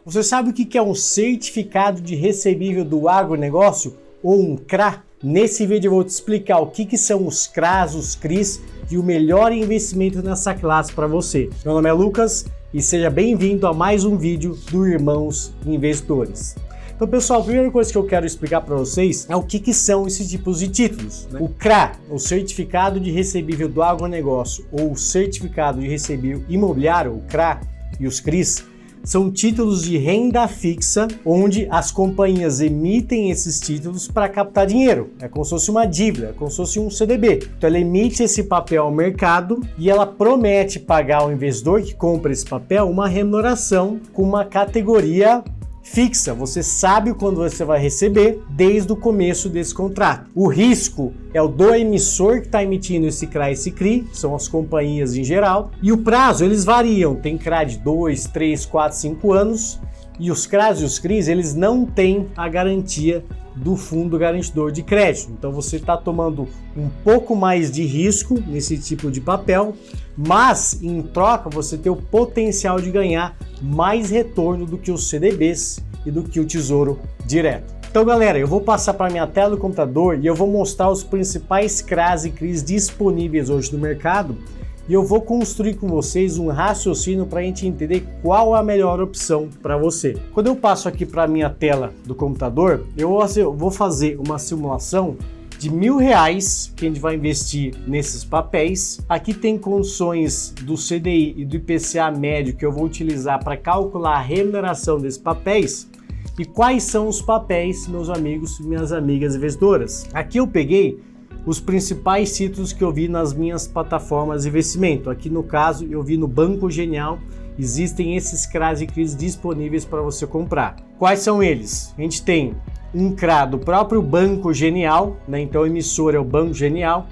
Você sabe o que é um certificado de recebível do agronegócio ou um CRA? Nesse vídeo eu vou te explicar o que são os CRAs, os CRIs e o melhor investimento nessa classe para você. Meu nome é Lucas e seja bem-vindo a mais um vídeo do Irmãos Investidores. Então, pessoal, a primeira coisa que eu quero explicar para vocês é o que são esses tipos de títulos, né? O CRA, o Certificado de Recebível do Agronegócio, ou o Certificado de Recebível Imobiliário, o CRA, e os CRIs, são títulos de renda fixa, onde as companhias emitem esses títulos para captar dinheiro. É como se fosse uma dívida, é como se fosse um CDB. Então ela emite esse papel ao mercado e ela promete pagar ao investidor que compra esse papel uma remuneração com uma categoria fixa. Você sabe quando você vai receber desde o começo desse contrato. O risco é o do emissor que está emitindo esse CRA e esse CRI, são as companhias em geral, e o prazo eles variam, tem CRA de 2, 3, 4, 5 anos, e os CRAs e os CRIs eles não têm a garantia do fundo garantidor de crédito. Então você está tomando um pouco mais de risco nesse tipo de papel, mas em troca você tem o potencial de ganhar mais retorno do que os CDBs e do que o Tesouro Direto. Então galera, eu vou passar para minha tela do computador e eu vou mostrar os principais CRAs e CRIs disponíveis hoje no mercado e eu vou construir com vocês um raciocínio para a gente entender qual a melhor opção para você. Quando eu passo aqui para a minha tela do computador, eu vou fazer uma simulação de R$1.000 que a gente vai investir nesses papéis. Aqui tem condições do CDI e do IPCA médio que eu vou utilizar para calcular a remuneração desses papéis. E quais são os papéis, meus amigos e minhas amigas investidoras? Aqui eu peguei os principais títulos que eu vi nas minhas plataformas de investimento. Aqui no caso eu vi no Banco Genial, existem esses CRAs e CRIs disponíveis para você comprar. Quais são eles? A gente tem um CRA do próprio Banco Genial, né? Então o emissor é o Banco Genial.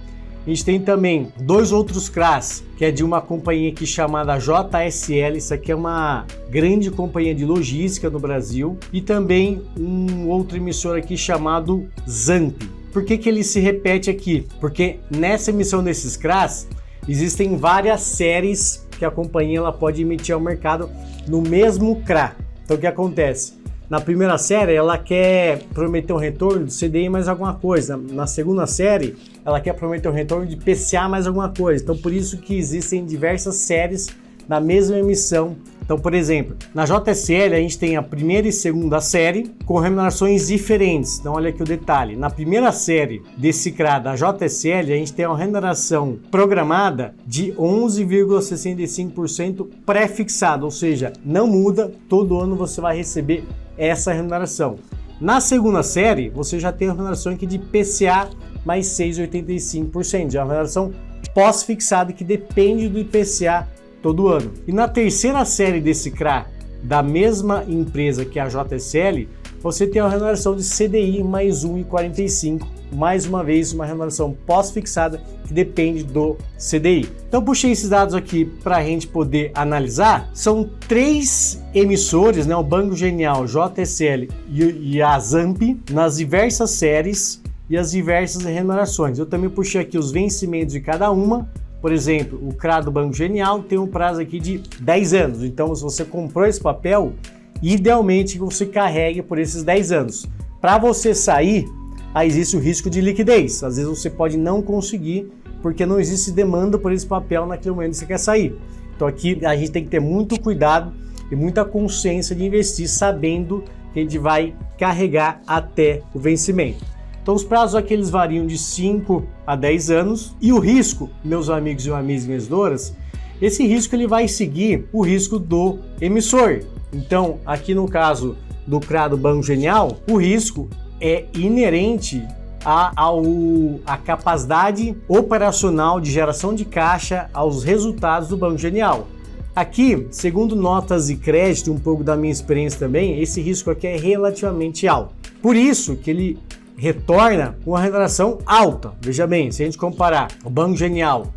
A gente tem também dois outros CRAs, que é de uma companhia aqui chamada JSL, isso aqui é uma grande companhia de logística no Brasil, e também um outro emissor aqui chamado ZAMP. Por que ele se repete aqui? Porque nessa emissão desses CRAs, existem várias séries que a companhia ela pode emitir ao mercado no mesmo CRA. Então o que acontece? Na primeira série, ela quer prometer um retorno de CDI mais alguma coisa. Na segunda série, ela quer prometer um retorno de PCA mais alguma coisa. Então, por isso que existem diversas séries na mesma emissão. Então, por exemplo, na JSL, a gente tem a primeira e segunda série com remunerações diferentes. Então, olha aqui o detalhe. Na primeira série desse CRA da JSL, a gente tem uma remuneração programada de 11,65% pré-fixada, ou seja, não muda, todo ano você vai receber essa remuneração. Na segunda série, você já tem a remuneração aqui de PCA mais 6,85%, já é uma remuneração pós-fixada que depende do IPCA todo ano. E na terceira série desse CRA, da mesma empresa que a JSL, você tem a remuneração de CDI mais 1,45%, mais uma vez uma remuneração pós-fixada que depende do CDI. Então puxei esses dados aqui para a gente poder analisar. São três emissores, né? O Banco Genial, JSL e a ZAMP, nas diversas séries e as diversas remunerações. Eu também puxei aqui os vencimentos de cada uma. Por exemplo, o CRA do Banco Genial tem um prazo aqui de 10 anos. Então, se você comprou esse papel, idealmente você carregue por esses 10 anos. Para você sair, aí existe o risco de liquidez. Às vezes você pode não conseguir, porque não existe demanda por esse papel naquele momento que você quer sair. Então aqui a gente tem que ter muito cuidado e muita consciência de investir, sabendo que a gente vai carregar até o vencimento. Então os prazos aqui eles variam de 5 a 10 anos e o risco, meus amigos e amigas investidoras, esse risco ele vai seguir o risco do emissor. Então aqui no caso do CRA do Banco Genial, o risco é inerente à capacidade operacional de geração de caixa, aos resultados do Banco Genial. Aqui, segundo notas de crédito, um pouco da minha experiência também, esse risco aqui é relativamente alto. Por isso que ele retorna uma remuneração alta. Veja bem, se a gente comparar o Banco Genial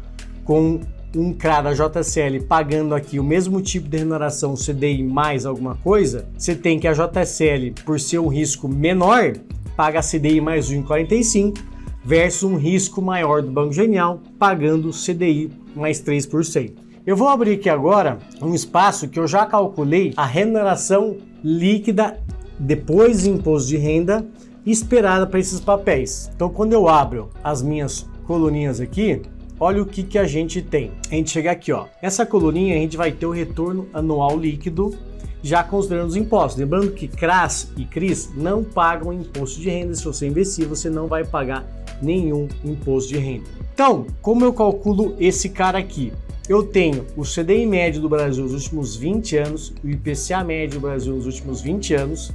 com um CRA da JSL pagando aqui o mesmo tipo de remuneração CDI mais alguma coisa, você tem que a JSL, por ser um risco menor, paga CDI mais 1,45 versus um risco maior do Banco Genial pagando CDI mais 3%. Eu vou abrir aqui agora um espaço que eu já calculei a remuneração líquida depois do imposto de renda esperada para esses papéis. Então, quando eu abro as minhas coluninhas aqui, olha o que a gente tem. A gente chega aqui, ó. Essa coluninha a gente vai ter o retorno anual líquido, já considerando os impostos. Lembrando que CRAS e CRIs não pagam imposto de renda. Se você investir, você não vai pagar nenhum imposto de renda. Então, como eu calculo esse cara aqui? Eu tenho o CDI médio do Brasil nos últimos 20 anos, o IPCA médio do Brasil nos últimos 20 anos,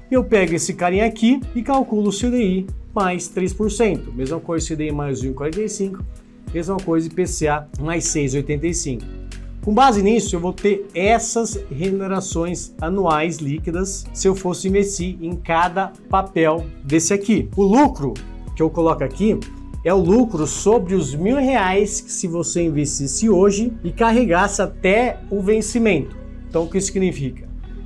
eu pego esse carinha aqui e calculo o CDI mais 3%. Mesma coisa CDI mais 1,45%, mesma coisa IPCA mais 6,85%. Com base nisso, eu vou ter essas remunerações anuais líquidas se eu fosse investir em cada papel desse aqui. O lucro que eu coloco aqui é o lucro sobre os R$1.000 que se você investisse hoje e carregasse até o vencimento. Então, o que isso significa?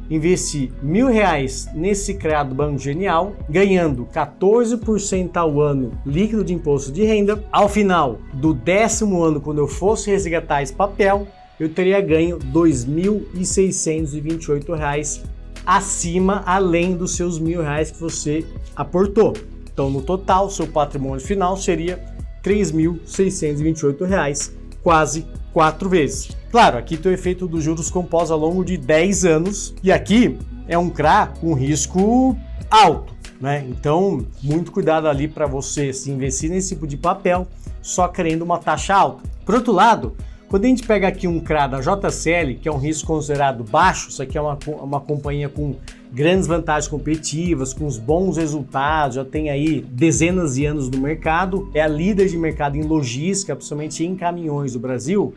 Investir R$1.000 nesse CRA do Banco Genial, ganhando 14% ao ano líquido de imposto de renda. Ao final do 10º ano, quando eu fosse resgatar esse papel, eu teria ganho R$ 2.628 acima, além dos seus R$1.000 que você aportou. Então, no total, seu patrimônio final seria R$ 3.628, quase 4 vezes. Claro, aqui tem o efeito dos juros compostos ao longo de 10 anos, e aqui é um CRA com risco alto, né? Então, muito cuidado ali para você se investir nesse tipo de papel, só querendo uma taxa alta. Por outro lado, quando a gente pega aqui um CRA da JCL, que é um risco considerado baixo, isso aqui é uma companhia com grandes vantagens competitivas, com os bons resultados, já tem aí dezenas de anos no mercado, é a líder de mercado em logística, principalmente em caminhões do Brasil.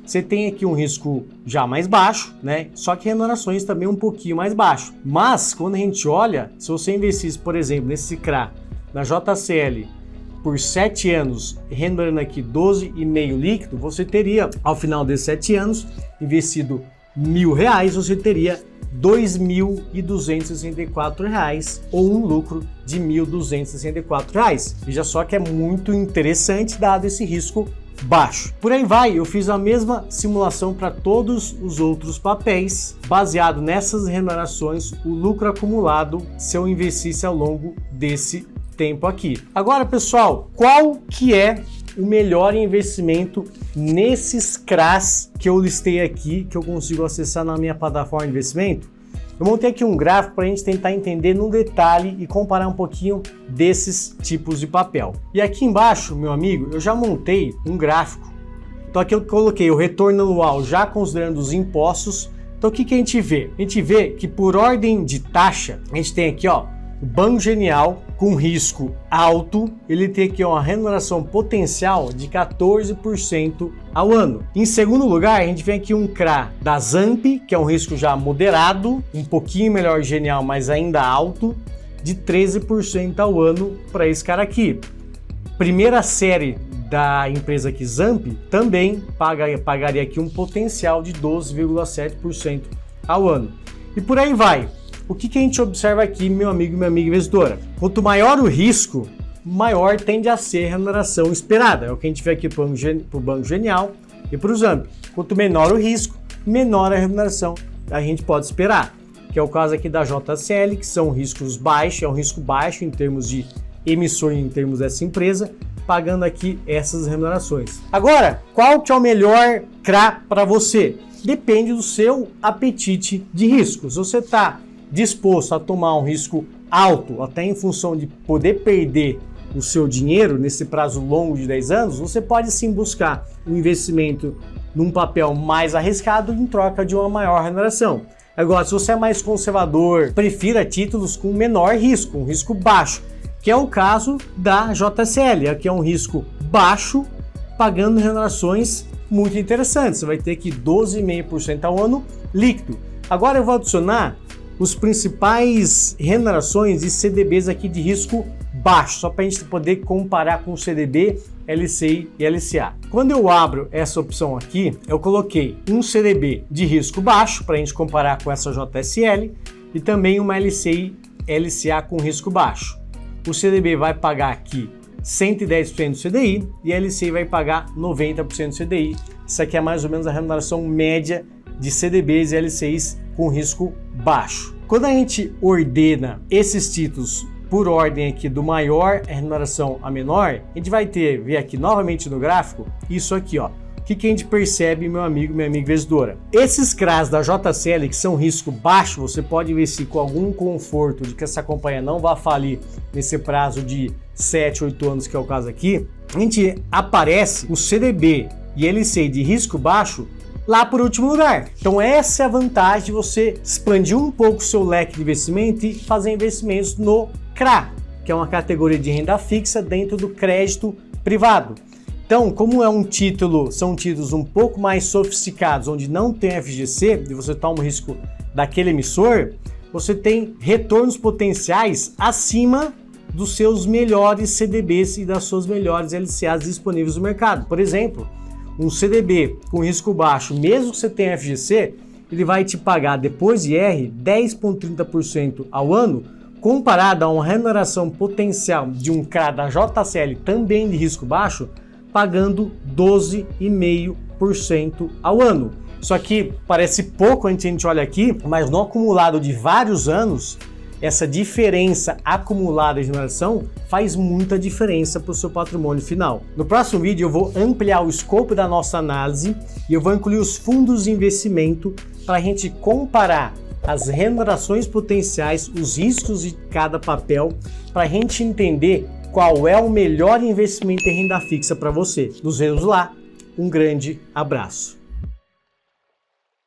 Você tem aqui um risco já mais baixo, né? Só que remunerações também um pouquinho mais baixo. Mas quando a gente olha, se você investisse, por exemplo, nesse CRA da JCL por 7 anos, remunerando aqui 12,5 líquido, você teria, ao final desses 7 anos, investido R$1.000, você teria R$ 2.264 ou um lucro de R$ 1.264. Veja só que é muito interessante dado esse risco baixo. Por aí vai, eu fiz a mesma simulação para todos os outros papéis, baseado nessas remunerações, o lucro acumulado se eu investisse ao longo desse tempo aqui. Agora, pessoal, qual que é o melhor investimento nesses CRAs que eu listei aqui, que eu consigo acessar na minha plataforma de investimento? Eu montei aqui um gráfico para a gente tentar entender no detalhe e comparar um pouquinho desses tipos de papel. E aqui embaixo, meu amigo, eu já montei um gráfico. Então aqui eu coloquei o retorno anual já considerando os impostos. Então o que a gente vê? A gente vê que por ordem de taxa, a gente tem aqui, ó, o Banco Genial com risco alto, ele tem aqui uma remuneração potencial de 14% ao ano. Em segundo lugar, a gente vem aqui um CRA da Zamp, que é um risco já moderado, um pouquinho melhor Genial, mas ainda alto, de 13% ao ano para esse cara aqui. Primeira série da empresa aqui, Zamp, também pagaria aqui um potencial de 12,7% ao ano. E por aí vai. O que a gente observa aqui, meu amigo e minha amiga investidora? Quanto maior o risco, maior tende a ser a remuneração esperada. É o que a gente vê aqui para o Banco Genial e para o Zamp. Quanto menor o risco, menor a remuneração a gente pode esperar. Que é o caso aqui da JCL, que são riscos baixos, é um risco baixo em termos de emissor, em termos dessa empresa, pagando aqui essas remunerações. Agora, qual que é o melhor CRA para você? Depende do seu apetite de risco. Se você está disposto a tomar um risco alto, até em função de poder perder o seu dinheiro nesse prazo longo de 10 anos, você pode sim buscar um investimento num papel mais arriscado em troca de uma maior remuneração. Agora, se você é mais conservador, prefira títulos com menor risco, um risco baixo, que é o caso da JCL. Aqui é um risco baixo, pagando remunerações muito interessantes. Você vai ter aqui 12,5% ao ano líquido. Agora eu vou adicionar os principais remunerações de CDBs aqui de risco baixo, só para a gente poder comparar com o CDB, LCI e LCA. Quando eu abro essa opção aqui, eu coloquei um CDB de risco baixo, para a gente comparar com essa JSL, e também uma LCI LCA com risco baixo. O CDB vai pagar aqui 110% do CDI e a LCI vai pagar 90% do CDI. Isso aqui é mais ou menos a remuneração média de CDBs e LCIs com risco baixo. Quando a gente ordena esses títulos por ordem aqui do maior remuneração a menor, a gente vai ver aqui novamente no gráfico, isso aqui, ó. O que a gente percebe, meu amigo, minha amiga investidora? Esses CRAs da JCL, que são risco baixo, você pode investir com algum conforto de que essa companhia não vai falir nesse prazo de 7, 8 anos, que é o caso aqui. A gente aparece o CDB e LCI de risco baixo lá por último lugar. Então essa é a vantagem de você expandir um pouco o seu leque de investimento e fazer investimentos no CRA, que é uma categoria de renda fixa dentro do crédito privado. Então, como são títulos um pouco mais sofisticados, onde não tem FGC, e você toma o risco daquele emissor, você tem retornos potenciais acima dos seus melhores CDBs e das suas melhores LCAs disponíveis no mercado. Por exemplo, um CDB com risco baixo, mesmo que você tenha FGC, ele vai te pagar depois de IR 10,30% ao ano, comparado a uma remuneração potencial de um CRA da JCL também de risco baixo, pagando 12,5% ao ano. Isso aqui parece pouco a gente olha aqui, mas no acumulado de vários anos, essa diferença acumulada de remuneração faz muita diferença para o seu patrimônio final. No próximo vídeo eu vou ampliar o escopo da nossa análise e eu vou incluir os fundos de investimento para a gente comparar as remunerações potenciais, os riscos de cada papel, para a gente entender qual é o melhor investimento em renda fixa para você. Nos vemos lá, um grande abraço.